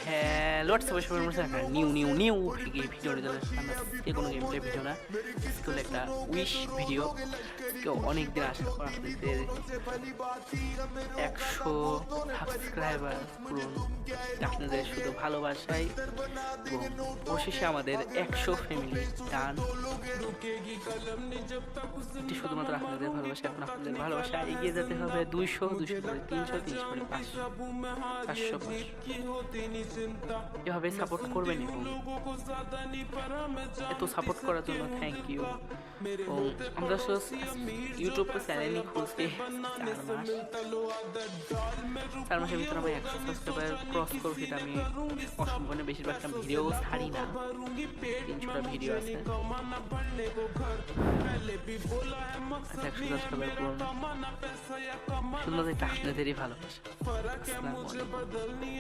হ্যাঁ লোড সবাই সবাই মনে একটা নিউ নিউ নিউ ভিডিও যে কোনো গেম প্লে ভিডিও না, স্কুল একটা উইশ ভিডিও। কেউ অনেক দিন আশা করা আপনাদের 100 সাবস্ক্রাইবার পূরণ, আপনাদের শুধু ভালোবাসাই এবং অবশেষে আমাদের 100 ফ্যামিলি ডান। এটি শুধুমাত্র আপনাদের ভালোবাসা, এখন আপনাদের ভালোবাসা এগিয়ে যেতে হবে 200 200 করে 300 300 করে 500 500 এভাবে সাপোর্ট করবেন। এবং এত সাপোর্ট করার জন্য থ্যাংক ইউ। এবং আমরা ইউটিউব চ্যানেলই খুলছি 4 মাসের ভিতরে আমি 100 সাবস্ক্রাইবার ক্রস করবো, সেটা আমি অসম্পূর্ণ বেশিরভাগটা ভিডিও ছাড়ি না, 300টা ভিডিও আছে। আচ্ছা 100 সাবস্ক্রাইবার পূরণ শুধুমাত্র এটা আপনাদেরই ভালোবাসা। আসসালামু আলাইকুম।